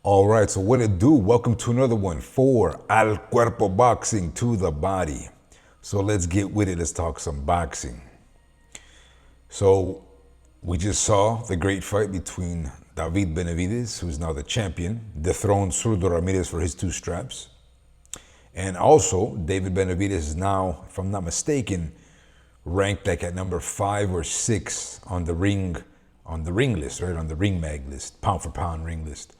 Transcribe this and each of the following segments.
All right, so what it do? Welcome to another one for Al Cuerpo Boxing, to the body. So let's get with it. Let's talk some boxing. So we just saw the great fight between David Benavidez, who's now the champion, dethroned Zurdo Ramirez for his two straps. And also, David Benavidez is now, if I'm not mistaken, ranked like at number 5 or 6 on the ring list, right? On the ring mag list, pound for pound ring list.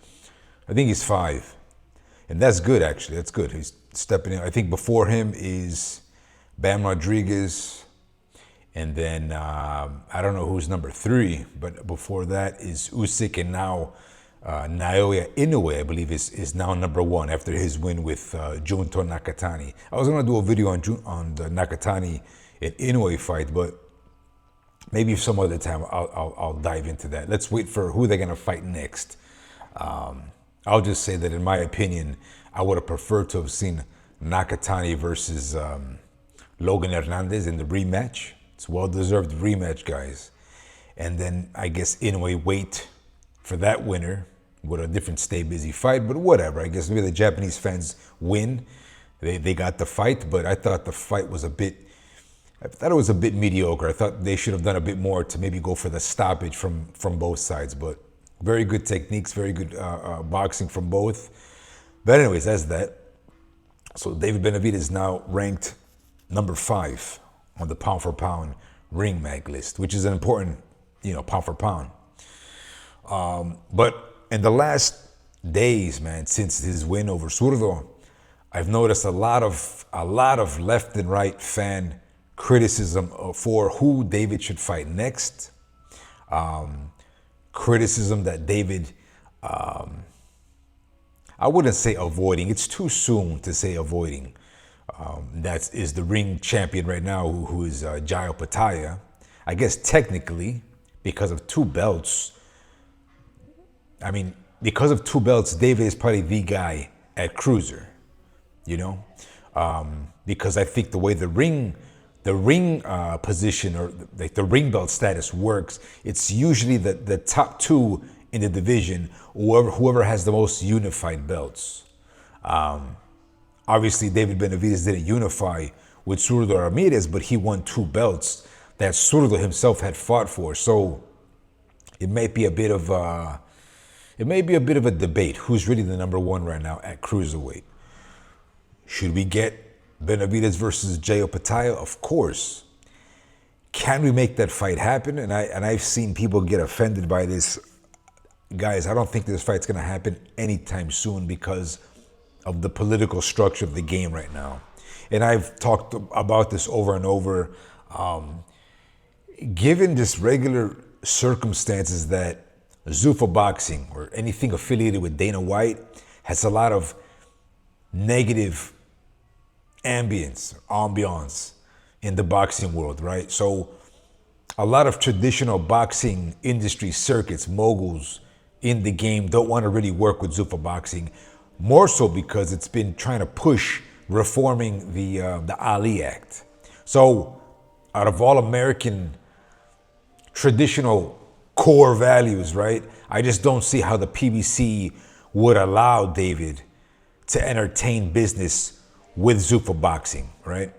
I think he's 5. And that's good, actually. That's good. He's stepping in. I think before him is Bam Rodriguez. And then I don't know who's number 3, but before that is Usyk, and now Naoya Inoue, I believe, is now number 1 after his win with Junto Nakatani. I was going to do a video on the Nakatani and Inoue fight, but maybe some other time I'll dive into that. Let's wait for who they're going to fight next. I'll just say that in my opinion, I would have preferred to have seen Nakatani versus Logan Hernandez in the rematch. It's a well-deserved rematch, guys. And then I guess Inoue wait for that winner with a different stay busy fight, but whatever. I guess maybe the Japanese fans win. They got the fight, but I thought the fight was a bit mediocre. I thought they should have done a bit more to maybe go for the stoppage from both sides, but very good techniques, very good boxing from both. But anyways, that's that. So David Benavidez is now ranked number 5 on the pound for pound ring mag list, which is an important, pound for pound. But in the last days, man, since his win over Zurdo, I've noticed a lot of left and right fan criticism for who David should fight next. Criticism that David, I wouldn't say avoiding. It's too soon to say avoiding. That is the ring champion right now, who is Jai Opetaia. I guess technically, because of 2 belts, David is probably the guy at cruiser, because I think the way the ring position, or like the ring belt status works, it's usually the top 2 in the division, whoever has the most unified belts. Obviously, David Benavidez didn't unify with Zurdo Ramirez, but he won 2 belts that Zurdo himself had fought for. So it may be a bit of a debate. Who's really the number 1 right now at cruiserweight? Should we get Benavidez versus Jai Opetaia? Of course. Can we make that fight happen? And I've seen people get offended by this. Guys, I don't think this fight's going to happen anytime soon because of the political structure of the game right now. And I've talked about this over and over. Given this regular circumstances that Zuffa Boxing or anything affiliated with Dana White has a lot of negative ambiance in the boxing world, right? So a lot of traditional boxing industry circuits, moguls in the game don't want to really work with Zuffa Boxing, more so because it's been trying to push reforming the Ali Act. So out of all American traditional core values, right, I just don't see how the PBC would allow David to entertain business with Zuffa Boxing, right?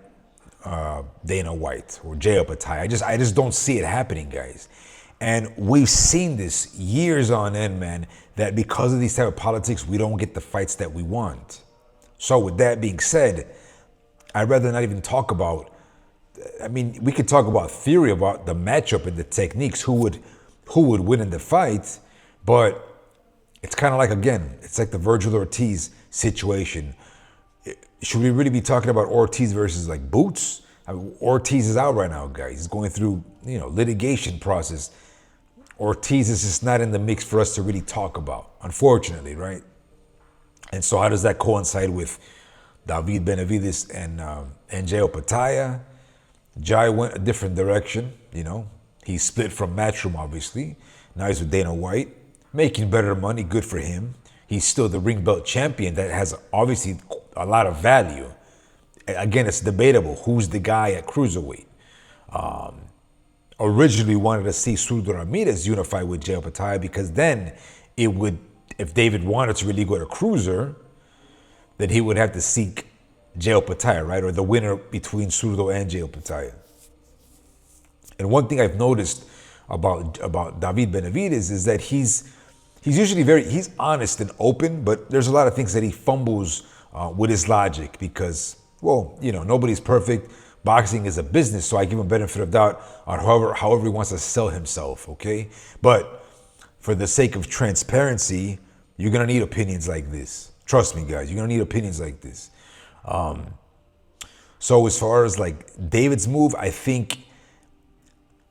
Dana White or Jai Opetaia. I just don't see it happening, guys. And we've seen this years on end, man, that because of these type of politics, we don't get the fights that we want. So with that being said, I'd rather not even talk about, we could talk about theory about the matchup and the techniques, who would win in the fight, but it's kind of like, again, it's like the Virgil Ortiz situation. Should we really be talking about Ortiz versus like Boots? Ortiz is out right now, guys. He's going through, litigation process. Ortiz is just not in the mix for us to really talk about, unfortunately, right? And so how does that coincide with David Benavidez and Jai Opetaia? Jai went a different direction, He split from Matchroom, obviously. Now he's with Dana White, making better money, good for him. He's still the ring belt champion that has obviously a lot of value. Again, it's debatable who's the guy at cruiserweight. Originally wanted to see Zurdo Ramirez unify with Jai Opetaia because then it would if David wanted to really go to cruiser, then he would have to seek Jai Opetaia, right? Or the winner between Zurdo and Jai Opetaia. And one thing I've noticed about David Benavidez is that he's usually he's honest and open, but there's a lot of things that he fumbles with his logic because, well, nobody's perfect. Boxing is a business, so I give him benefit of doubt on however he wants to sell himself, okay? But for the sake of transparency, you're gonna need opinions like this. Trust me, guys, you're gonna need opinions like this. So as far as like David's move, I think,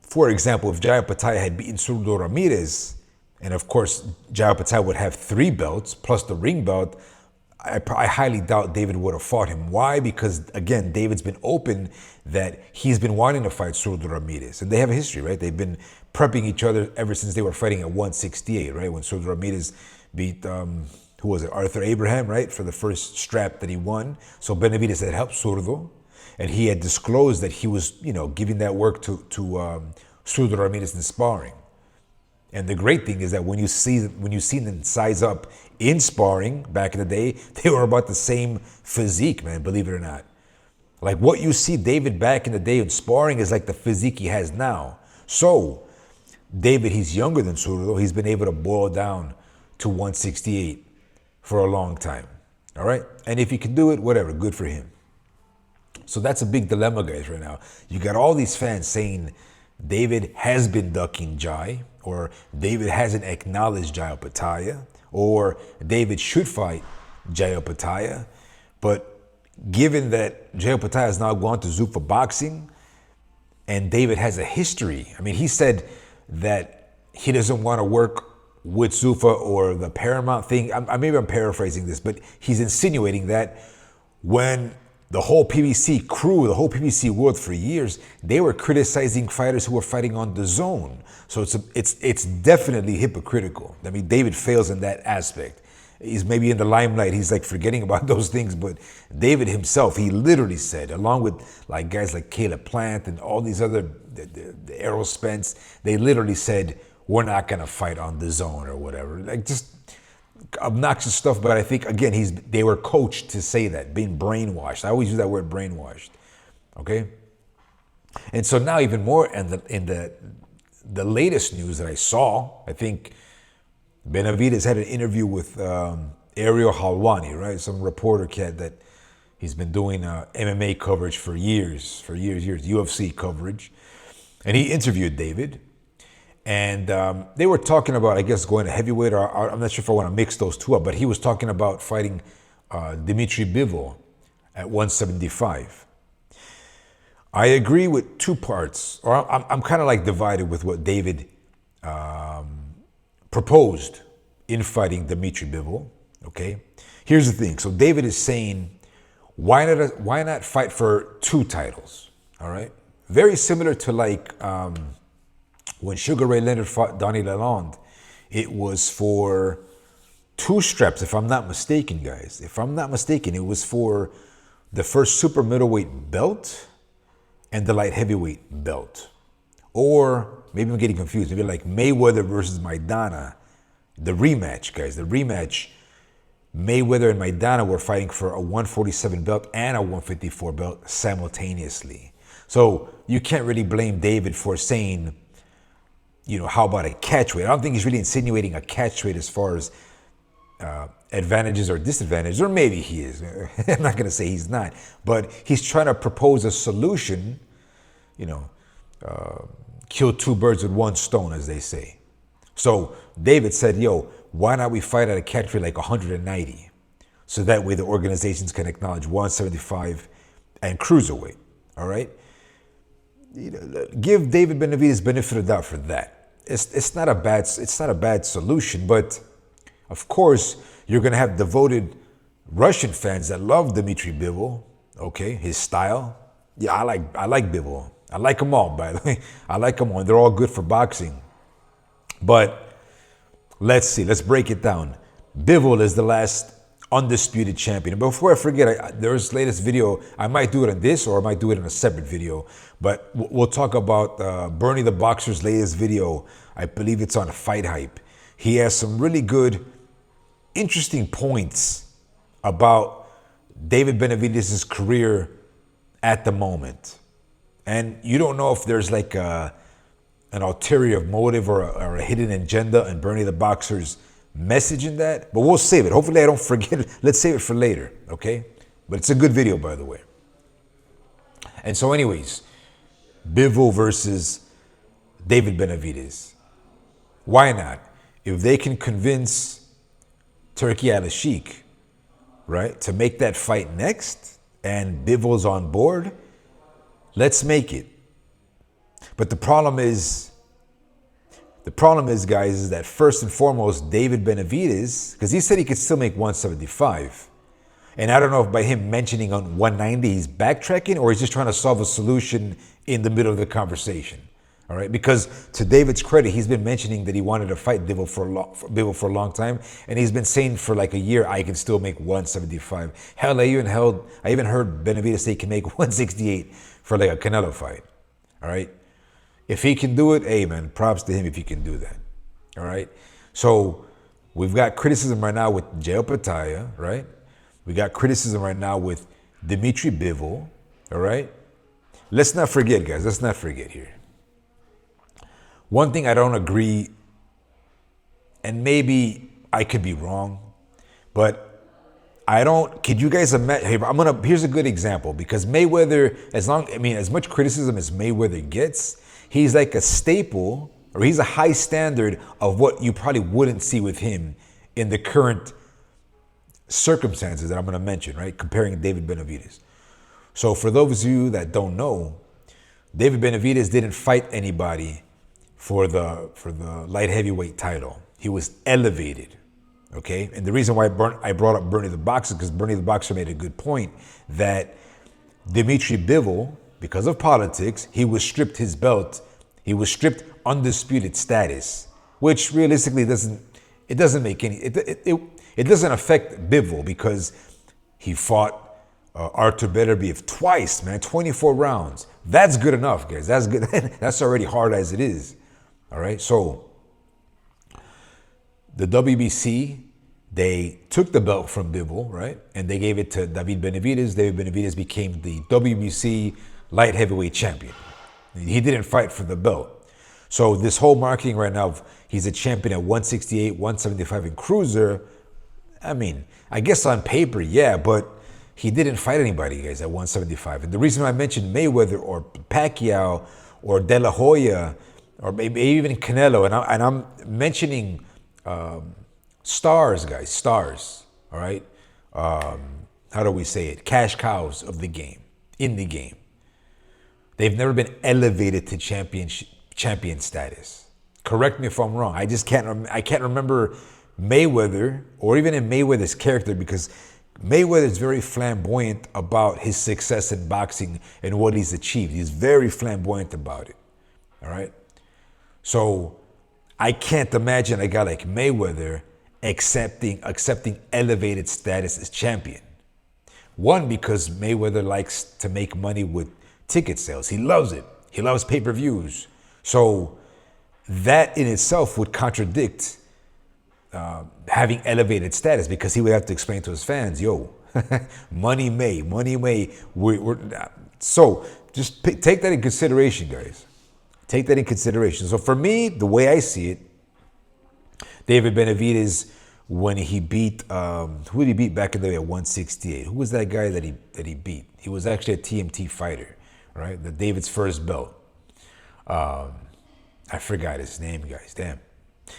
for example, if Jai Opetaia had beaten Zurdo Ramirez, and of course Jai Opetaia would have 3 belts plus the ring belt, I highly doubt David would have fought him. Why? Because, again, David's been open that he's been wanting to fight Zurdo Ramirez. And they have a history, right? They've been prepping each other ever since they were fighting at 168, right? When Zurdo Ramirez beat, who was it? Arthur Abraham, right? For the first strap that he won. So Benavidez had helped Zurdo. And he had disclosed that he was, giving that work to Zurdo Ramirez in sparring. And the great thing is that when you see them size up in sparring back in the day, they were about the same physique, man, believe it or not. Like what you see David back in the day in sparring is like the physique he has now. So David, he's younger than Zurdo. He's been able to boil down to 168 for a long time. All right? And if he can do it, whatever, good for him. So that's a big dilemma, guys, right now. You got all these fans saying David has been ducking Jai, or David hasn't acknowledged Jai Opetaia, or David should fight Jai Opetaia. But given that Jai Opetaia has now gone to Zuffa Boxing, and David has a history, I mean, he said that he doesn't want to work with Zuffa or the Paramount thing. Maybe I'm paraphrasing this, but he's insinuating that when the whole PBC crew, the whole PBC world for years, they were criticizing fighters who were fighting on the zone. So it's definitely hypocritical. I mean, David fails in that aspect. He's maybe in the limelight. He's like forgetting about those things. But David himself, he literally said, along with like guys like Caleb Plant and all these other, the Errol Spence, they literally said, we're not going to fight on the zone or whatever. Like just obnoxious stuff, but I think, again, they were coached to say that, being brainwashed. I always use that word, brainwashed, okay? And so now even more in the latest news that I saw, I think Benavidez had an interview with Ariel Halwani, right? Some reporter cat that he's been doing MMA coverage for years, UFC coverage. And he interviewed David. And they were talking about, I guess, going to heavyweight, or I'm not sure if I want to mix those two up, but he was talking about fighting Dmitry Bivol at 175. I agree with 2 parts, or I'm kind of like divided with what David proposed in fighting Dmitry Bivol, okay? Here's the thing. So David is saying, why not fight for 2 titles, all right? Very similar to like... when Sugar Ray Leonard fought Donnie Lalonde, it was for 2 straps, if I'm not mistaken, guys. If I'm not mistaken, it was for the first super middleweight belt and the light heavyweight belt. Or maybe I'm getting confused. Maybe like Mayweather versus Maidana, the rematch, guys. The rematch, Mayweather and Maidana were fighting for a 147 belt and a 154 belt simultaneously. So you can't really blame David for saying, how about a catch weight? I don't think he's really insinuating a catch weight as far as advantages or disadvantages, or maybe he is. I'm not going to say he's not, but he's trying to propose a solution, kill 2 birds with 1 stone, as they say. So David said, why not we fight at a catch weight like 190? So that way the organizations can acknowledge 175 and cruiserweight, all right? Give David Benavidez benefit of the doubt for that. It's not a bad solution, but of course you're gonna have devoted Russian fans that love Dmitry Bivol, okay, his style. Yeah, I like Bivol. I like them all, by the way. I like them all. They're all good for boxing. But let's break it down. Bivol is the last undisputed champion. But before I forget, there's latest video. I might do it on this, or I might do it in a separate video. But we'll talk about Bernie the Boxer's latest video. I believe it's on Fight Hype. He has some really good interesting points about David Benavidez' career at the moment. And you don't know if there's like an ulterior motive or a hidden agenda in Bernie the Boxer's message in that, but we'll save it. Hopefully I don't forget it. Let's save it for later, okay? But it's a good video, by the way. And so anyways, Bivol versus David Benavidez. Why not? If they can convince Turki Al-Sheikh, right, to make that fight next, and Bivol's on board, let's make it. But the problem is, guys, is that first and foremost, David Benavidez, because he said he could still make 175. And I don't know if by him mentioning on 190, he's backtracking or he's just trying to solve a solution in the middle of the conversation. All right, because to David's credit, he's been mentioning that he wanted to fight Bivol for a long time, and he's been saying for like a year, I can still make 175. Hell, I even heard Benavidez say he can make 168 for like a Canelo fight. All right, if he can do it, hey man, props to him if he can do that. All right, so we've got criticism right now with Jail Pataya, right? We got criticism right now with Dimitri Bivol. All right, let's not forget, guys. Let's not forget here. One thing I don't agree, and maybe I could be wrong, but could you guys imagine, here's a good example, because Mayweather, as much criticism as Mayweather gets, he's like a staple, or he's a high standard of what you probably wouldn't see with him in the current circumstances that I'm gonna mention, right? Comparing David Benavidez. So for those of you that don't know, David Benavidez didn't fight anybody for the light heavyweight title. He was elevated, okay? And the reason why I brought up Bernie the Boxer, because Bernie the Boxer made a good point that Dimitri Bivol, because of politics, he was stripped his belt. He was stripped undisputed status, which realistically it doesn't affect Bivol because he fought Artur Beterbiev twice, man, 24 rounds. That's good enough, guys. That's good. That's already hard as it is. All right, so the WBC, they took the belt from Bivol, right? And they gave it to David Benavidez. David Benavidez became the WBC light heavyweight champion. He didn't fight for the belt. So this whole marketing right now, he's a champion at 168, 175 in cruiser. I mean, I guess on paper, yeah, but he didn't fight anybody, guys, at 175. And the reason I mentioned Mayweather or Pacquiao or De La Hoya or maybe even Canelo, and I'm mentioning stars, guys, stars, all right? How do we say it? Cash cows of the game, in the game. They've never been elevated to champion status. Correct me if I'm wrong. I can't remember Mayweather, or even in Mayweather's character, because Mayweather is very flamboyant about his success in boxing and what he's achieved. He's very flamboyant about it, all right? So I can't imagine a guy like Mayweather accepting elevated status as champion. One, because Mayweather likes to make money with ticket sales. He loves it. He loves pay-per-views. So that in itself would contradict having elevated status, because he would have to explain to his fans, yo, money may. So just take that in consideration, guys. Take that in consideration. So for me, the way I see it, David Benavidez, when he beat, who did he beat back in the day at 168? Who was that guy that he beat? He was actually a TMT fighter, right? David's first belt. I forgot his name, guys, damn.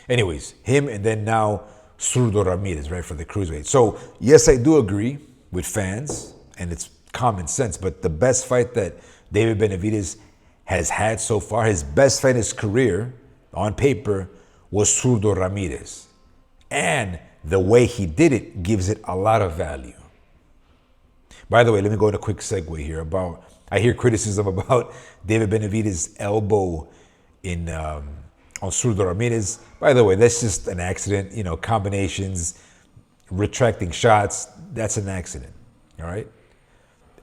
Anyways, him, and then now Zurdo Ramirez, right, for the cruiserweight. So yes, I do agree with fans, and it's common sense, but the best fight that David Benavidez has had so far, his best fight in his career, on paper, was Zurdo Ramirez. And the way he did it gives it a lot of value. By the way, let me go into a quick segue here I hear criticism about David Benavidez' elbow on Zurdo Ramirez. By the way, that's just an accident, combinations, retracting shots, that's an accident, all right?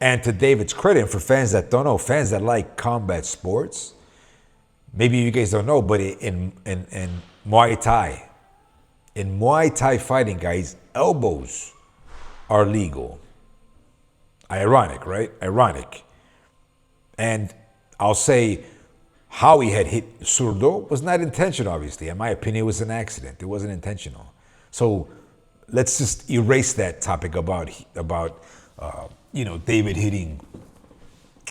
And to David's credit, and for fans that don't know, fans that like combat sports, maybe you guys don't know, but in Muay Thai, In Muay Thai fighting, guys, elbows are legal. Ironic, right? Ironic. And I'll say how he had hit Zurdo was not intentional, obviously. In my opinion, it was an accident. It wasn't intentional. So let's just erase that topic about David hitting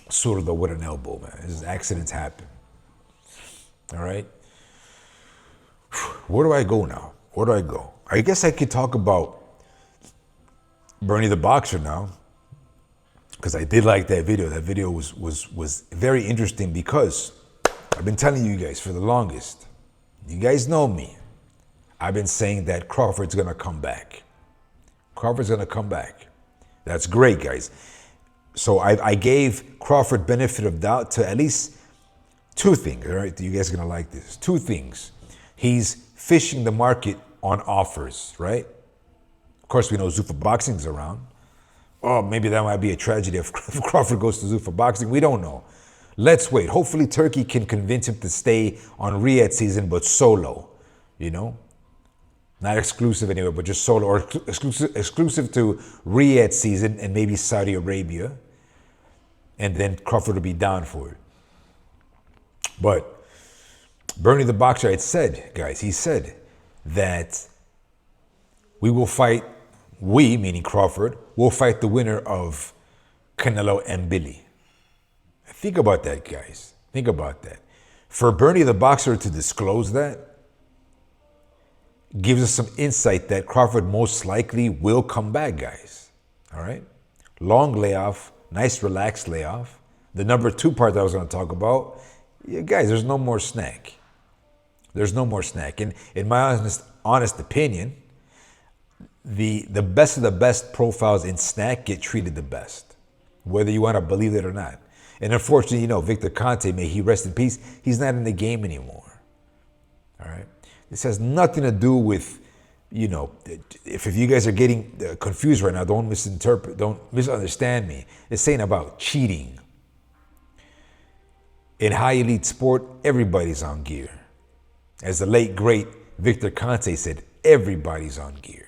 Zurdo with an elbow, man. Accidents happen. All right? Where do I go now? Where do I go? I guess I could talk about Bernie the Boxer now, because I did like that video. That video was very interesting because I've been telling you guys for the longest. You guys know me. I've been saying that Crawford's going to come back. Crawford's going to come back. That's great, guys. So I gave Crawford benefit of doubt to at least two things, all right? You guys are going to like this. Two things. He's fishing the market on offers, right? Of course, we know Zuffa Boxing's around. Oh, maybe that might be a tragedy if Crawford goes to Zuffa Boxing. We don't know. Let's wait. Hopefully, Turkey can convince him to stay on Riyadh season, but solo, Not exclusive anywhere, but just solo, or exclusive to Riyadh season and maybe Saudi Arabia. And then Crawford will be down for it. But Bernie the Boxer had said, guys, he said that we, meaning Crawford, will fight the winner of Canelo and Billy. Think about that, guys. Think about that. For Bernie the Boxer to disclose that gives us some insight that Crawford most likely will come back, guys. All right? Long layoff, nice relaxed layoff. The number two part that I was going to talk about, guys, there's no more snack. There's no more snack. And in my honest opinion, the best of the best profiles in snack get treated the best, whether you want to believe it or not. And unfortunately, Victor Conte, may he rest in peace, he's not in the game anymore. All right? This has nothing to do with, if you guys are getting confused right now, don't misunderstand me. It's saying about cheating. In high elite sport, everybody's on gear. As the late, great Victor Conte said, everybody's on gear.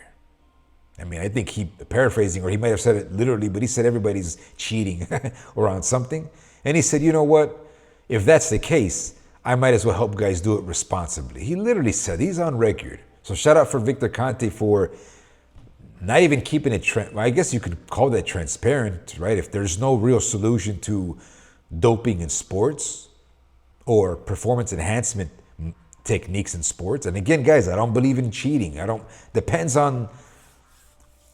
I mean, I think he paraphrasing, or he might have said it literally, but he said everybody's cheating or on something. And he said, you know what? If that's the case, I might as well help guys do it responsibly. He literally said, he's on record. So shout out for Victor Conte for not even keeping it, I guess you could call that transparent, right? If there's no real solution to doping in sports or performance enhancement techniques in sports. And again, guys, I don't believe in cheating. It depends on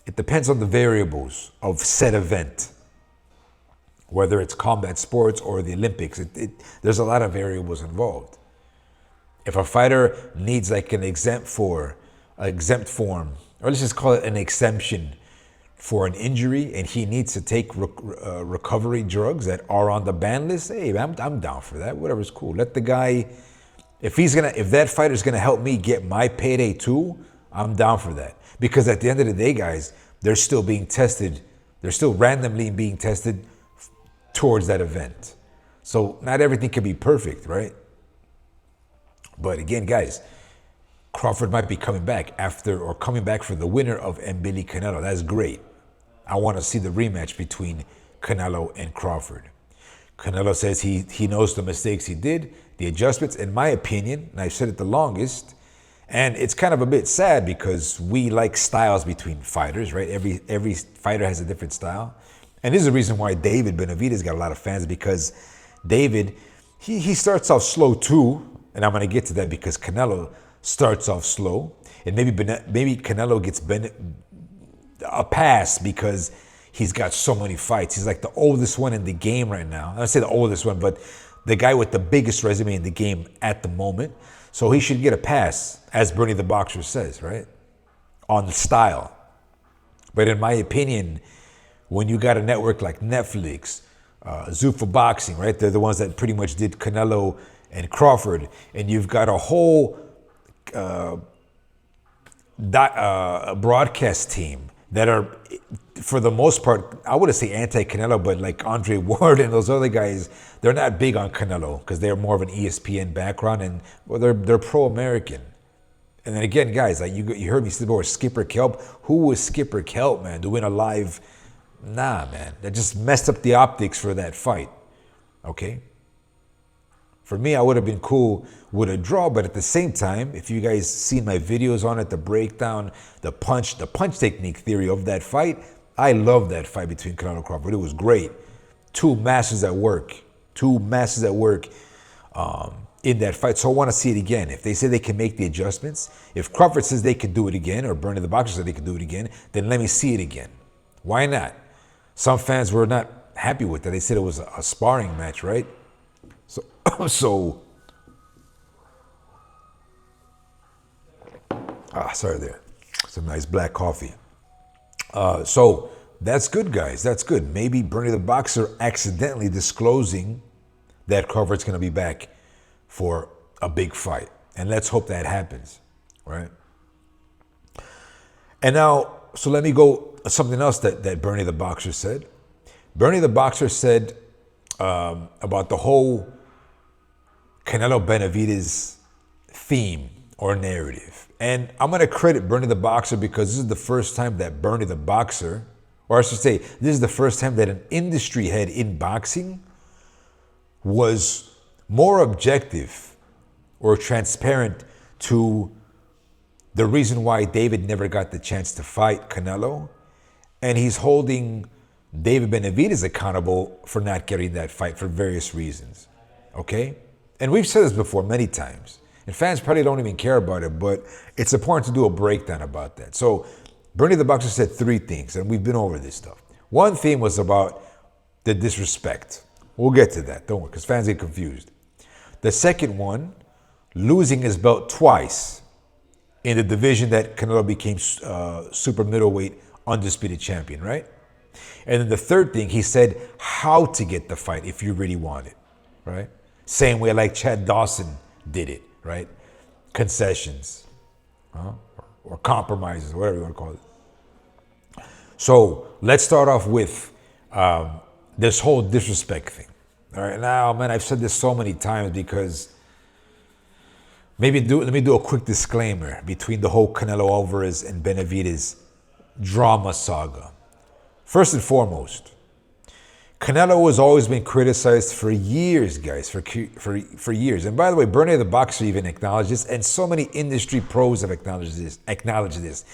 the variables of said event, whether it's combat sports or the Olympics. There's a lot of variables involved. If a fighter needs like an exempt form, or let's just call it an exemption for an injury, and he needs to take recovery drugs that are on the ban list, hey, I'm down for that. Whatever's cool. Let the guy, if that fighter's gonna help me get my payday too, I'm down for that. Because at the end of the day, guys, they're still being tested. They're still randomly being tested towards that event. So not everything can be perfect, right? But again, guys, Crawford might be coming back coming back for the winner of Mbili Canelo. That's great. I want to see the rematch between Canelo and Crawford. Canelo says he knows the mistakes he did, the adjustments, in my opinion, and I've said it the longest, and it's kind of a bit sad because we like styles between fighters, right? Every fighter has a different style. And this is the reason why David Benavidez got a lot of fans, because David, he starts off slow too, and I'm going to get to that because Canelo starts off slow, and maybe Canelo gets a pass because he's got so many fights. He's like the oldest one in the game right now. I don't say the oldest one, but the guy with the biggest resume in the game at the moment. So he should get a pass, as Bernie the Boxer says, right? On the style. But in my opinion, when you got a network like Netflix, Zuffa Boxing, right? They're the ones that pretty much did Canelo and Crawford. And you've got a whole broadcast team that are, for the most part, I wouldn't say anti-Canelo, but like Andre Ward and those other guys, they're not big on Canelo because they're more of an ESPN background, and well, they're pro-American. And then again, guys, like you heard me say before, Skipper Kelp. Who was Skipper Kelp, man, to win a live? Nah, man. That just messed up the optics for that fight. Okay? For me, I would have been cool with a draw, but at the same time, if you guys seen my videos on it, the breakdown, the punch technique theory of that fight, I love that fight between Canelo and Crawford. It was great. Two masters at work. In that fight. So I want to see it again. If they say they can make the adjustments, if Crawford says they can do it again, or Bernie the Boxer said they can do it again, then let me see it again. Why not? Some fans were not happy with that. They said it was a sparring match, right? So, sorry there. Some nice black coffee. So that's good, guys. That's good. Maybe Bernie the Boxer accidentally disclosing that Crawford's going to be back for a big fight. And let's hope that happens, right? And now, so let me go something else that Bernie the Boxer said. Bernie the Boxer said about the whole Canelo Benavidez theme or narrative. And I'm going to credit Bernie the Boxer because this is the first time that Bernie the Boxer, or I should say, this is the first time that an industry head in boxing was more objective or transparent to the reason why David never got the chance to fight Canelo. And he's holding David Benavidez accountable for not getting that fight for various reasons. Okay? And we've said this before many times. And fans probably don't even care about it, but it's important to do a breakdown about that. So Bernie the Boxer said three things, and we've been over this stuff. One theme was about the disrespect. We'll get to that, don't worry, because fans get confused. The second one, losing his belt twice in the division that Canelo became super middleweight undisputed champion, right? And then the third thing, he said how to get the fight if you really want it, right? Same way like Chad Dawson did it, right? Concessions, or compromises, whatever you want to call it. So let's start off with this whole disrespect thing. All right, now, man, I've said this so many times because let me do a quick disclaimer between the whole Canelo Alvarez and Benavidez drama saga. First and foremost, Canelo has always been criticized for years, guys, for years. And by the way, Bernie the Boxer even acknowledged this, and so many industry pros have acknowledged this.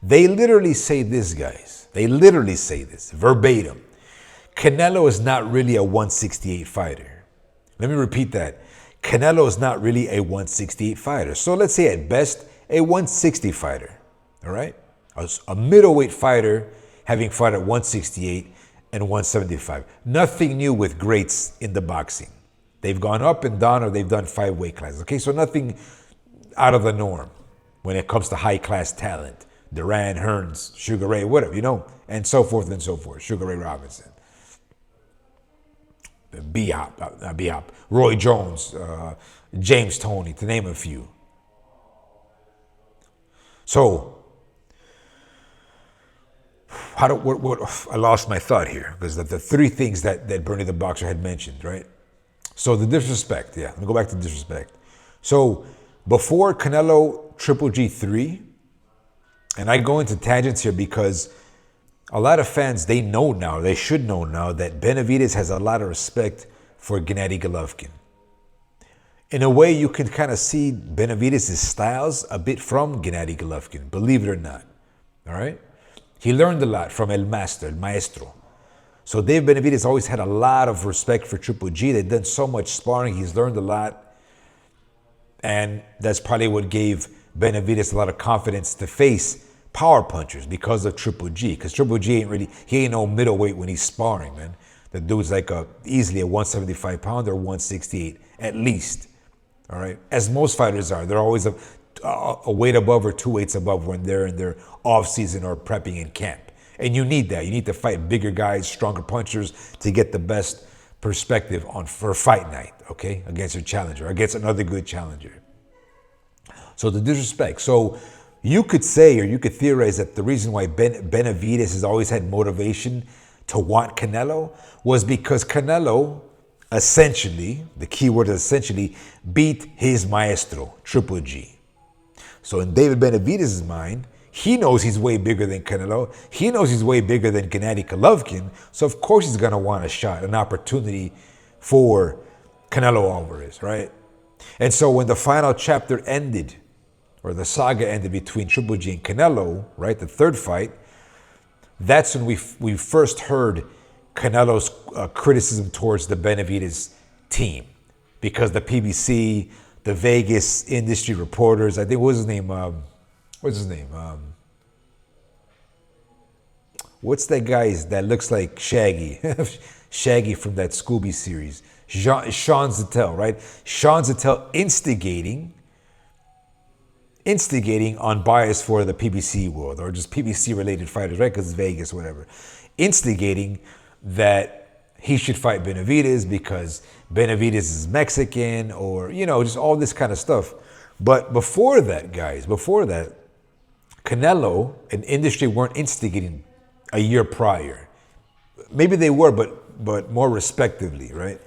They literally say this, guys. They literally say this, verbatim. Canelo is not really a 168 fighter. Let me repeat that. Canelo is not really a 168 fighter. So let's say at best, a 160 fighter, all right? A middleweight fighter having fought at 168 and 175. Nothing new with greats in the boxing. They've gone up and down, or they've done 5 weight classes, okay? So nothing out of the norm when it comes to high-class talent. Duran, Hearns, Sugar Ray, whatever, and so forth and so forth. Sugar Ray Robinson. B-Hop, Roy Jones, James Toney, to name a few. So, I lost my thought here because the three things that Bernie the Boxer had mentioned, right? So the disrespect, let me go back to disrespect. So before Canelo Triple G3, and I go into tangents here because a lot of fans, they should know now that Benavidez has a lot of respect for Gennady Golovkin. In a way, you can kind of see Benavidez' styles a bit from Gennady Golovkin, believe it or not, all right? He learned a lot from El Maestro. So Dave Benavidez always had a lot of respect for Triple G. They've done so much sparring, he's learned a lot. And that's probably what gave Benavidez a lot of confidence to face power punchers because of Triple G. Because Triple G ain't no middleweight when he's sparring, man. The dude's like easily a 175 pounder or 168 at least. All right, as most fighters are. They're always a weight above or 2 weights above when they're in their off season or prepping in camp. And you need that. You need to fight bigger guys, stronger punchers to get the best perspective for fight night, okay, against your challenger, against another good challenger. So the disrespect. So you could say, or you could theorize that the reason why Benavidez has always had motivation to want Canelo was because Canelo essentially, the key word is essentially, beat his maestro, Triple G. So in David Benavidez' mind, he knows he's way bigger than Canelo. He knows he's way bigger than Gennady Golovkin. So of course he's going to want a shot, an opportunity for Canelo Alvarez, right? And so when the final chapter ended, or the saga ended between Triple G and Canelo, right, the third fight, that's when we first heard Canelo's criticism towards the Benavidez team, because the PBC, the Vegas industry reporters, I think, what was his name? What's that guy that looks like Shaggy? Shaggy from that Scooby series. Sean Zettel, right? Sean Zettel instigating on bias for the PBC world, or just PBC related fighters, right? Because it's Vegas, whatever. Instigating that he should fight Benavidez because Benavidez is Mexican, or, just all this kind of stuff. But before that, guys, Canelo and industry weren't instigating a year prior. Maybe they were, but more respectively, right?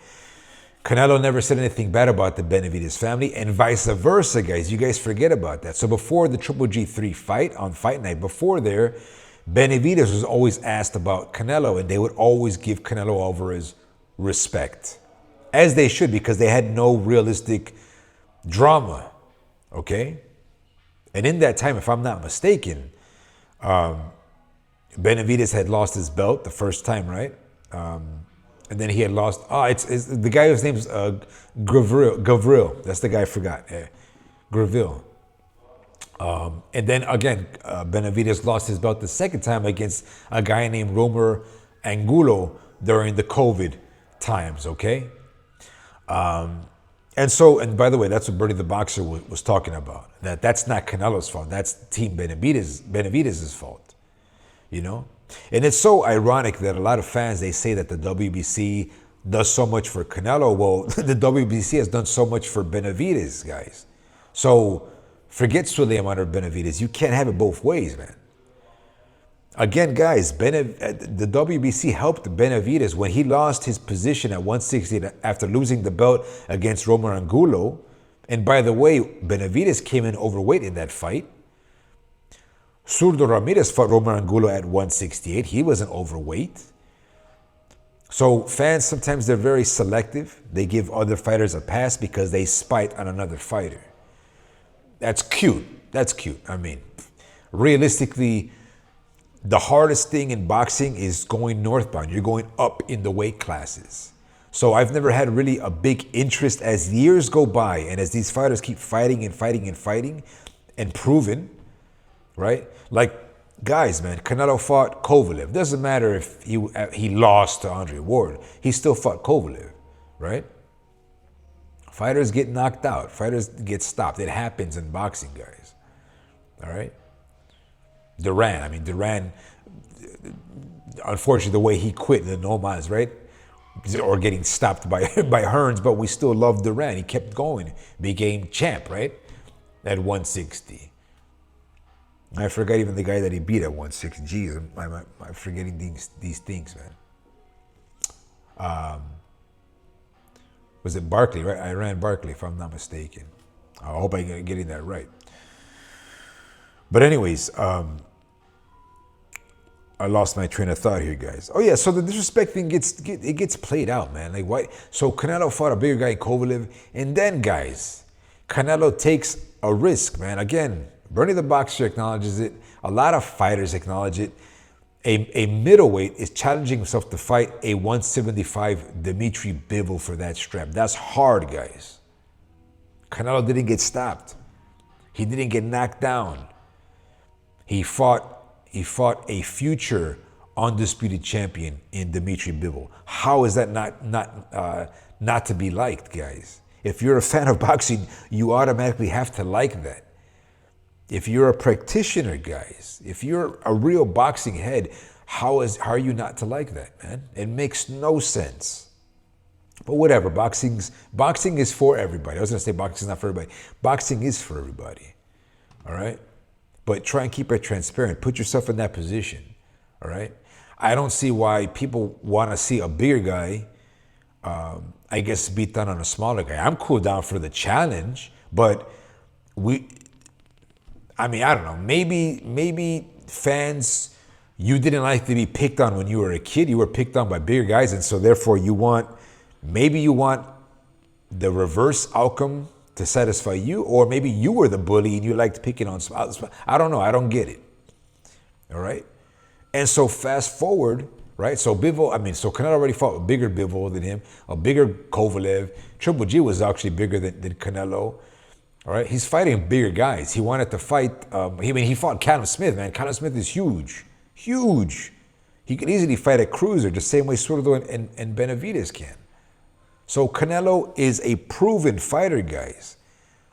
Canelo never said anything bad about the Benavidez family, and vice versa, guys. You guys forget about that. So before the Triple G3 fight on Fight Night, before there, Benavidez was always asked about Canelo, and they would always give Canelo Alvarez respect, as they should, because they had no realistic drama, okay? And in that time, if I'm not mistaken, Benavidez had lost his belt the first time, right? And then he had lost. It's the guy whose name's Gavril. That's the guy I forgot. Yeah. Gavril. And then again, Benavidez lost his belt the second time against a guy named Romer Angulo during the COVID times. Okay. And by the way, that's what Bernie the Boxer was talking about. That's not Canelo's fault. That's Team Benavidez's fault. And it's so ironic that a lot of fans, they say that the WBC does so much for Canelo. Well, the WBC has done so much for Benavidez, guys. So forget Suleiman or Benavidez. You can't have it both ways, man. Again, guys, the WBC helped Benavidez when he lost his position at 160 after losing the belt against Romer Angulo. And by the way, Benavidez came in overweight in that fight. Zurdo Ramirez fought Romer Angulo at 168. He wasn't overweight. So fans, sometimes they're very selective. They give other fighters a pass because they spite on another fighter. That's cute. I mean, realistically, the hardest thing in boxing is going northbound. You're going up in the weight classes. So I've never had really a big interest as years go by and as these fighters keep fighting and proving, right? Like, guys, man, Canelo fought Kovalev. Doesn't matter if he lost to Andre Ward. He still fought Kovalev, right? Fighters get knocked out. Fighters get stopped. It happens in boxing, guys. All right? Duran, unfortunately, the way he quit, the no miles, right? Or getting stopped by Hearns, but we still love Duran. He kept going, became champ, right? At 160. I forgot even the guy that he beat at 160. Jeez, I'm forgetting these things, man. Was it Barkley, right? I ran Barkley, if I'm not mistaken. I hope I'm getting that right. But anyways, I lost my train of thought here, guys. Oh yeah, so the disrespect thing gets played out, man. Like, why? So Canelo fought a bigger guy, Kovalev, and then, guys, Canelo takes a risk, man. Again, Bernie the Boxer acknowledges it. A lot of fighters acknowledge it. A middleweight is challenging himself to fight a 175 Dmitry Bivol for that strap. That's hard, guys. Canelo didn't get stopped. He didn't get knocked down. He fought a future undisputed champion in Dmitry Bivol. How is that not to be liked, guys? If you're a fan of boxing, you automatically have to like that. If you're a practitioner, guys, if you're a real boxing head, how are you not to like that, man? It makes no sense. But whatever, boxing is for everybody. I was gonna say boxing is not for everybody. Boxing is for everybody, all right? But try and keep it transparent. Put yourself in that position, all right? I don't see why people want to see a bigger guy, I guess, beat down on a smaller guy. I'm cool down for the challenge, but I mean, I don't know. Maybe fans, you didn't like to be picked on when you were a kid. You were picked on by bigger guys, and so therefore maybe you want the reverse outcome to satisfy you, or maybe you were the bully and you liked picking on. I don't know. I don't get it. All right. And so fast forward, right? So Canelo already fought a bigger Bivol than him, a bigger Kovalev. Triple G was actually bigger than Canelo. All right, he's fighting bigger guys. He wanted to fight. He fought Callum Smith, man. Callum Smith is huge, huge. He could easily fight a cruiser the same way Sordo and Benavidez can. So Canelo is a proven fighter, guys,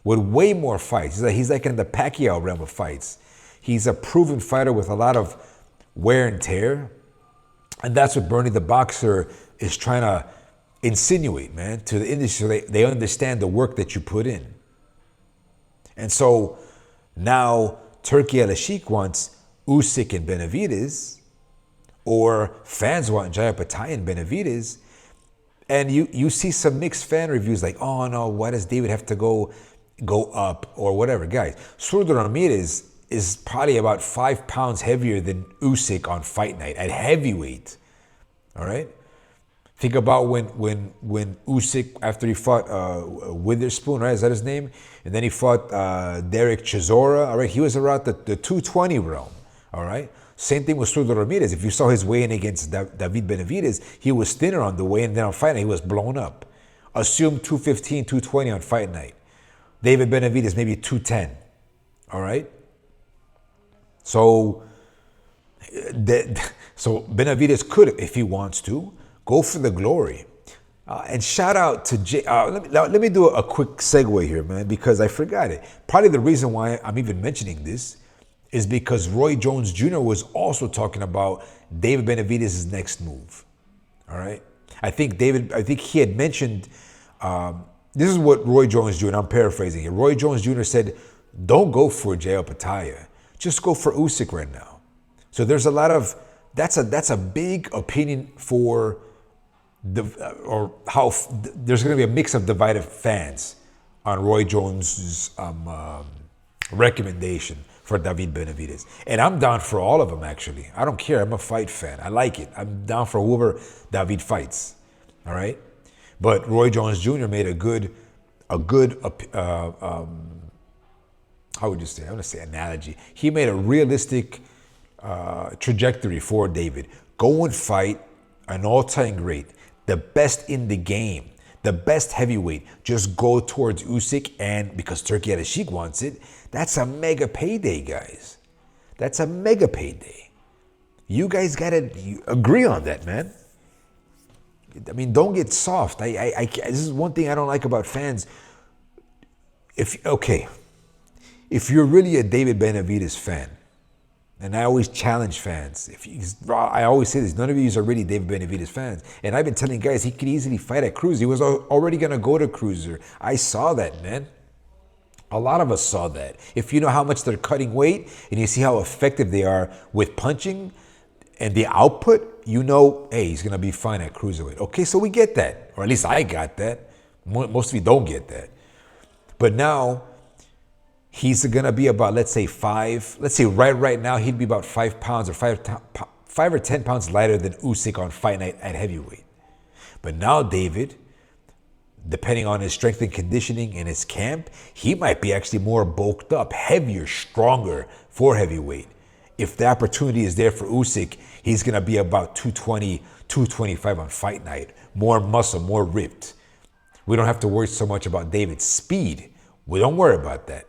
with way more fights. He's like in the Pacquiao realm of fights. He's a proven fighter with a lot of wear and tear, and that's what Bernie the Boxer is trying to insinuate, man, to the industry. So they understand the work that you put in. And so now Turkey Al-Sheikh wants Usyk and Benavidez, or fans want Jaya Patai and Benavidez. And you see some mixed fan reviews like, oh no, why does David have to go up or whatever? Guys, Surdo Ramirez is probably about 5 pounds heavier than Usyk on fight night at heavyweight. All right? Think about when Usyk, after he fought Witherspoon, right? Is that his name? And then he fought Derek Chisora. All right, he was around the 220 realm. All right. Same thing with Surdo Ramirez. If you saw his weigh-in against David Benavidez, he was thinner on the weigh-in, then on fight night he was blown up. Assume 215, 220 on fight night. David Benavidez maybe 210. All right. So Benavidez could, if he wants to, go for the glory. And shout out to Jay. Let me do a quick segue here, man, because I forgot it. Probably the reason why I'm even mentioning this is because Roy Jones Jr. was also talking about David Benavidez's next move. All right. I think he had mentioned, this is what Roy Jones Jr., I'm paraphrasing here. Roy Jones Jr. said, don't go for Jaya Pattaya. Just go for Usyk right now. So there's a lot of, that's a big opinion for there's going to be a mix of divided fans on Roy Jones's recommendation for David Benavidez. And I'm down for all of them, actually. I don't care. I'm a fight fan. I like it. I'm down for whoever David fights. All right? But Roy Jones Jr. made a good how would you say? I'm going to say analogy. He made a realistic trajectory for David. Go and fight an all-time great, the best in the game, the best heavyweight. Just go towards Usyk, and because Turkey Al-Sheikh wants it, that's a mega payday, guys. That's a mega payday. You guys gotta agree on that, man. I mean, don't get soft. This is one thing I don't like about fans. If you're really a David Benavidez fan, and I always challenge fans, I always say this, none of you are really David Benavidez fans. And I've been telling guys he could easily fight at cruiser. He was already going to go to cruiser. I saw that, man. A lot of us saw that. If you know how much they're cutting weight and you see how effective they are with punching and the output, you know, hey, he's going to be fine at cruiserweight. Okay, so we get that. Or at least I got that. Most of you don't get that. But now, he's going to be about, let's say right now, he'd be about 5 pounds or 5 or 10 pounds lighter than Usyk on fight night at heavyweight. But now David, depending on his strength and conditioning in his camp, he might be actually more bulked up, heavier, stronger for heavyweight. If the opportunity is there for Usyk, he's going to be about 220, 225 on fight night. More muscle, more ripped. We don't have to worry so much about David's speed. We don't worry about that.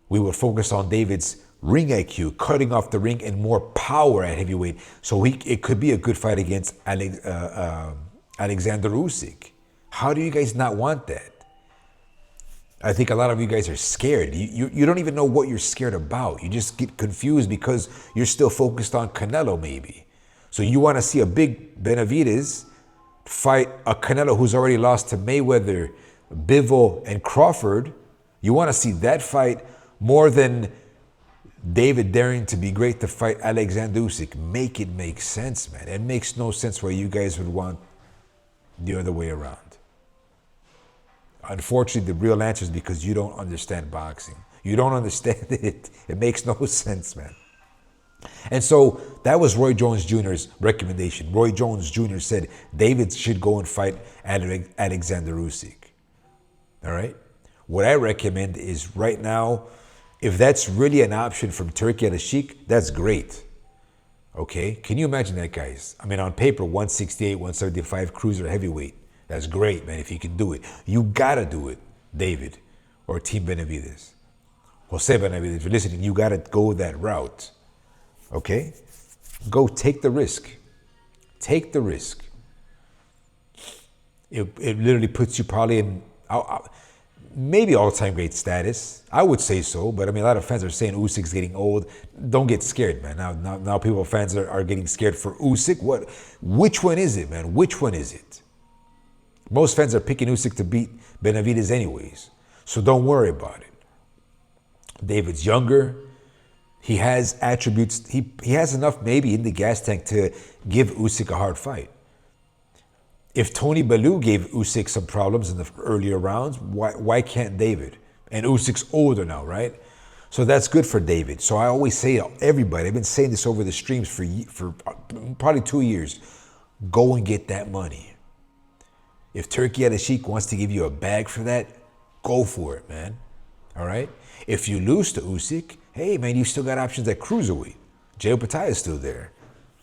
We will focus on David's ring IQ, cutting off the ring, and more power at heavyweight. So it could be a good fight against Alexander Usyk. How do you guys not want that? I think a lot of you guys are scared. You don't even know what you're scared about. You just get confused because you're still focused on Canelo maybe. So you want to see a big Benavidez fight a Canelo who's already lost to Mayweather, Bivol, and Crawford. You want to see that fight more than David daring to be great to fight Alexander Usyk. Make it make sense, man. It makes no sense why you guys would want the other way around. Unfortunately, the real answer is because you don't understand boxing. You don't understand it. It makes no sense, man. And so that was Roy Jones Jr.'s recommendation. Roy Jones Jr. said David should go and fight Alexander Usyk. All right? What I recommend is right now, if that's really an option from Turki Al-Sheikh, that's great. Okay? Can you imagine that, guys? I mean, on paper, 168, 175 cruiser heavyweight. That's great, man, if you can do it. You gotta do it, David, or Team Benavidez. Jose Benavidez, if you're listening, you gotta go that route. Okay? Go take the risk. Take the risk. It literally puts you probably in maybe all-time great status. I would say so, but I mean, a lot of fans are saying Usyk's getting old. Don't get scared, man. Now people, fans are getting scared for Usyk. Which one is it, man? Which one is it? Most fans are picking Usyk to beat Benavidez anyways, so don't worry about it. David's younger. He has attributes. He has enough maybe in the gas tank to give Usyk a hard fight. If Tony Bellew gave Usyk some problems in the earlier rounds, why can't David? And Usyk's older now, right? So that's good for David. So I always say to everybody, I've been saying this over the streams for probably 2 years, go and get that money. If Turki Al-Sheikh wants to give you a bag for that, go for it, man. All right? If you lose to Usyk, hey, man, you still got options at cruiserweight. Jay Opetaia is still there.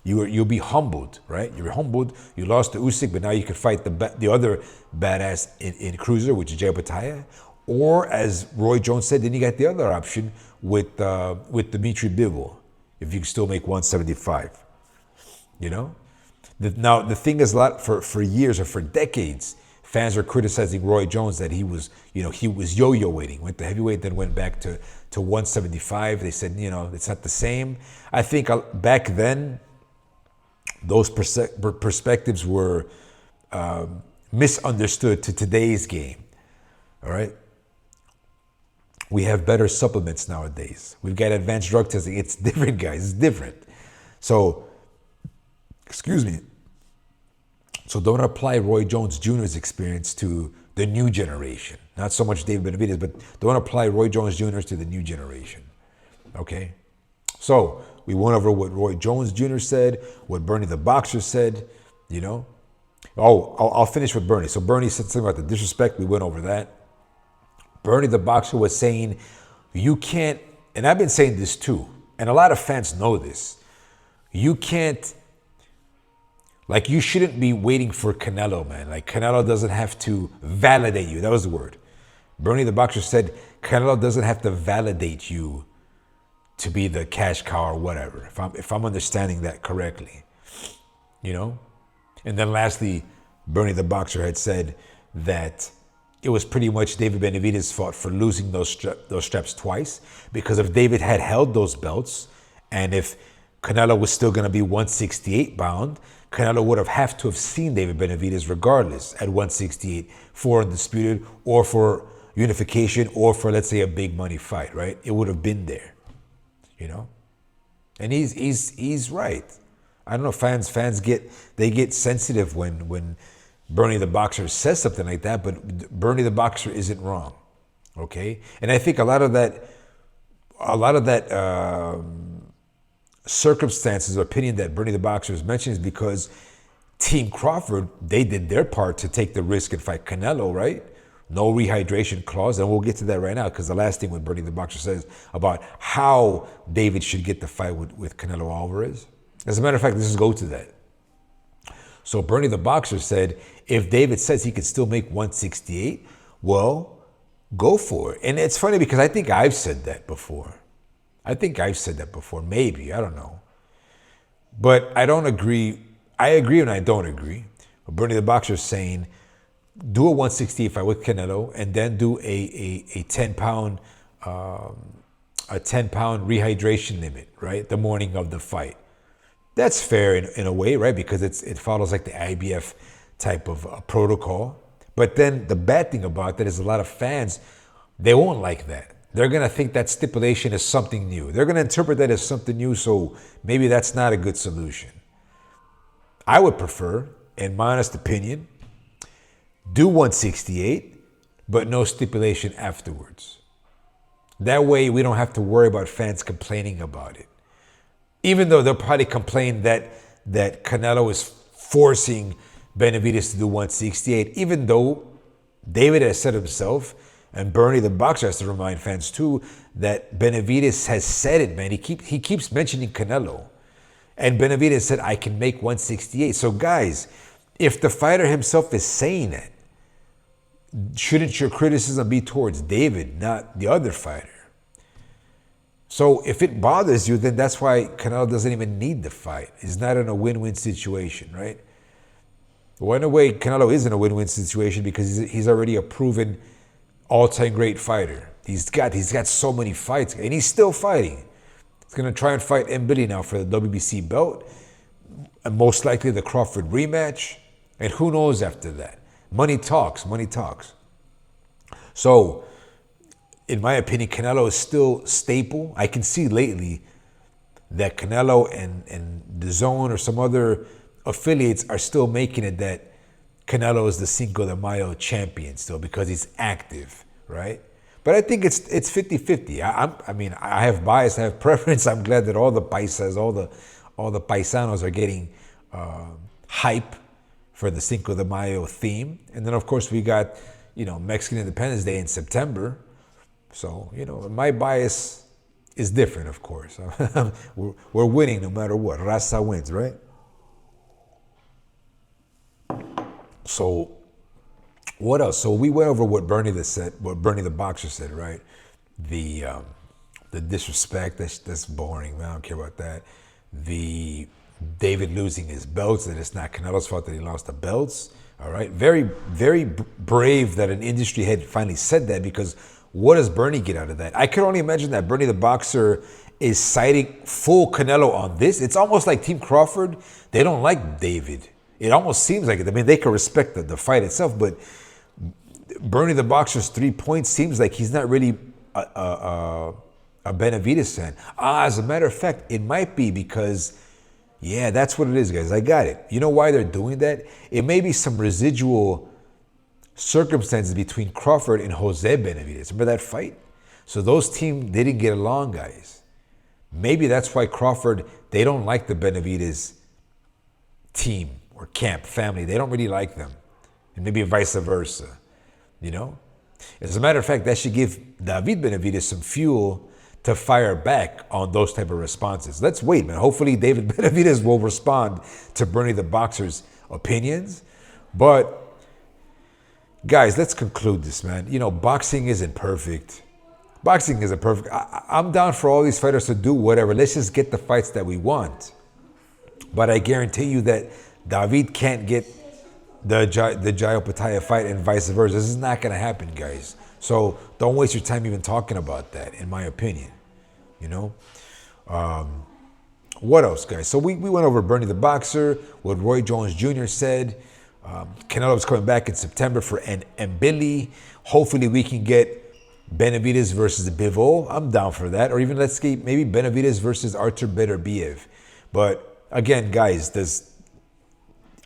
You'll be humbled, right? You're humbled. You lost to Usyk, but now you can fight the other badass in cruiser, which is Jay Opetaia. Or, as Roy Jones said, then you got the other option with Dimitri Bivol, if you can still make 175. You know? Now, the thing is, a lot for years or for decades, fans are criticizing Roy Jones that he was yo-yoing, went to heavyweight, then went back to 175. They said, it's not the same. I think back then, those perspectives were misunderstood to today's game. All right? We have better supplements nowadays. We've got advanced drug testing. It's different, guys. It's different. So, excuse me. So don't apply Roy Jones Jr.'s experience to the new generation. Not so much David Benavidez, but don't apply Roy Jones Jr. to the new generation. Okay? So we went over what Roy Jones Jr. said, what Bernie the Boxer said, I'll finish with Bernie. So Bernie said something about the disrespect. We went over that. Bernie the Boxer was saying, you can't, and I've been saying this too, and a lot of fans know this, you can't, you shouldn't be waiting for Canelo, man. Canelo doesn't have to validate you. That was the word. Bernie the Boxer said, Canelo doesn't have to validate you to be the cash cow or whatever, if I'm understanding that correctly. And then lastly, Bernie the Boxer had said that it was pretty much David Benavidez's fault for losing those straps twice, because if David had held those belts, and if Canelo was still going to be 168 bound, Canelo would have to have seen David Benavidez regardless at 168 for undisputed or for unification or for, let's say, a big money fight, right? It would have been there, And he's right. I don't know, fans get sensitive when Bernie the Boxer says something like that, but Bernie the Boxer isn't wrong, okay? And I think a lot of that circumstances or opinion that Bernie the Boxer is mentioning is because Team Crawford, they did their part to take the risk and fight Canelo, right? No rehydration clause, and we'll get to that right now, because the last thing what Bernie the Boxer says about how David should get the fight with Canelo Alvarez. As a matter of fact, let's just go to that. So Bernie the Boxer said, if David says he can still make 168, well, go for it. And it's funny because I think I've said that before. Maybe, I don't know. But I don't agree. I agree and I don't agree. But Bernie the Boxer is saying, do a 168 fight with Canelo and then do a 10-pound rehydration limit, right? The morning of the fight. That's fair in a way, right? Because it follows like the IBF type of protocol. But then the bad thing about that is a lot of fans, they won't like that. They're going to think that stipulation is something new. They're going to interpret that as something new, so maybe that's not a good solution. I would prefer, in my honest opinion, do 168, but no stipulation afterwards. That way we don't have to worry about fans complaining about it. Even though they'll probably complain that Canelo is forcing Benavidez to do 168, even though David has said himself, and Bernie the boxer has to remind fans too, that Benavidez has said it, man. He keeps mentioning Canelo. And Benavidez said, I can make 168. So guys, if the fighter himself is saying it, shouldn't your criticism be towards David, not the other fighter? So if it bothers you, then that's why Canelo doesn't even need the fight. He's not in a win-win situation, right? Well, in a way, Canelo is in a win-win situation because he's already a proven all-time great fighter. He's got so many fights, and he's still fighting. He's going to try and fight Billy now for the WBC belt, and most likely the Crawford rematch, and who knows after that. Money talks, money talks. So, in my opinion, Canelo is still staple. I can see lately that Canelo and DAZN or some other affiliates are still making it that Canelo is the Cinco de Mayo champion still because he's active, right? But I think it's 50-50. I mean, I have bias, I have preference. I'm glad that all the paisas, all the paisanos are getting hype for the Cinco de Mayo theme. And then, of course, we got, Mexican Independence Day in September. So, my bias is different, of course. We're winning no matter what. Raza wins, right? So, what else? So we went over what Bernie the boxer said, right? The disrespect, that's boring, man. I don't care about that. The David losing his belts, that it's not Canelo's fault that he lost the belts. All right. Very, very brave that an industry head finally said that, because what does Bernie get out of that? I could only imagine that Bernie the boxer is citing full Canelo on this. It's almost like Team Crawford, they don't like David. It almost seems like it. I mean, they can respect the fight itself, but Bernie the boxer's 3 points seems like he's not really a Benavidez fan. As a matter of fact, it might be because, yeah, that's what it is, guys. I got it. You know why they're doing that? It may be some residual circumstances between Crawford and Jose Benavidez. Remember that fight? So those teams didn't get along, guys. Maybe that's why Crawford, they don't like the Benavidez team or camp family. They don't really like them. And maybe vice versa, As a matter of fact, that should give David Benavidez some fuel to fire back on those type of responses. Let's wait, man. Hopefully David Benavidez will respond to Bernie the boxer's opinions. But guys, let's conclude this, man. Boxing isn't perfect. Boxing isn't perfect. I'm down for all these fighters to do whatever. Let's just get the fights that we want. But I guarantee you that David can't get the Jayo Pataya fight and vice versa. This is not going to happen, guys. So don't waste your time even talking about that, in my opinion. What else, guys? So we went over Bernie the boxer, what Roy Jones Jr. said. Canelo's coming back in September for Billy. Hopefully we can get Benavidez versus Bivol. I'm down for that. Or even let's get maybe Benavidez versus Artur Beterbiev. But again, guys,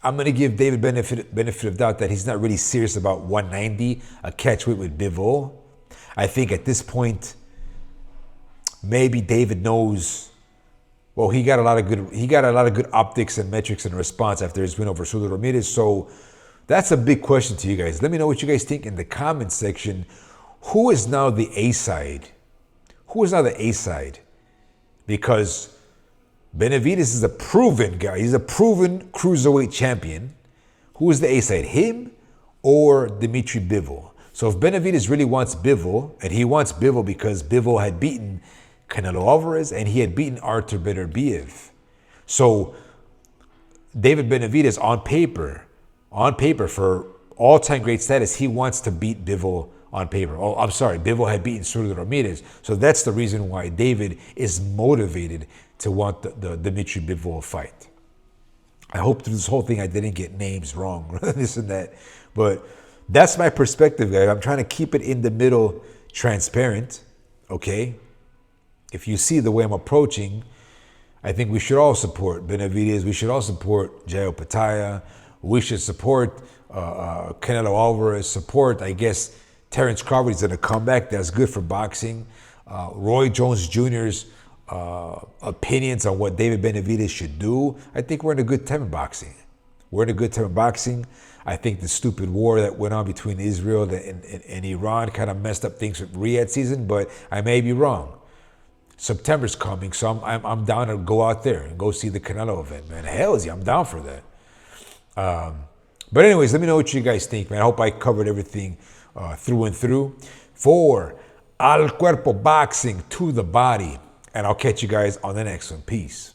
I'm going to give David benefit of doubt that he's not really serious about 190, a catchweight with Bivol. I think at this point, maybe David knows. Well, he got a lot of good optics and metrics and response after his win over Sudo Ramirez. So that's a big question to you guys. Let me know what you guys think in the comments section. Who is now the A side? Who is now the A side? Because Benavidez is a proven guy. He's a proven cruiserweight champion. Who is the A side? Him or Dmitry Bivol? So if Benavidez really wants Bivol, and he wants Bivol because Bivol had beaten Canelo Alvarez and he had beaten Artur Beterbiev. So David Benavidez on paper for all-time great status, he wants to beat Bivol on paper. Oh, I'm sorry, Bivol had beaten Sudo Ramirez. So that's the reason why David is motivated to want the Dmitry Bivol fight. I hope through this whole thing I didn't get names wrong, this and that. But that's my perspective, guys. I'm trying to keep it in the middle, transparent, okay? If you see the way I'm approaching, I think we should all support Benavidez. We should all support Jayo Pataya. We should support Canelo Alvarez. Support, I guess, Terrence Crawford is going to come back. That's good for boxing. Roy Jones Jr.'s opinions on what David Benavidez should do, I think we're in a good time in boxing. We're in a good time in boxing. I think the stupid war that went on between Israel and Iran kind of messed up things with Riyadh season, but I may be wrong. September's coming, so I'm down to go out there and go see the Canelo event, man. Hell yeah, I'm down for that. But anyways, let me know what you guys think, man. I hope I covered everything through and through. For Al Cuerpo Boxing, to the body. And I'll catch you guys on the next one. Peace.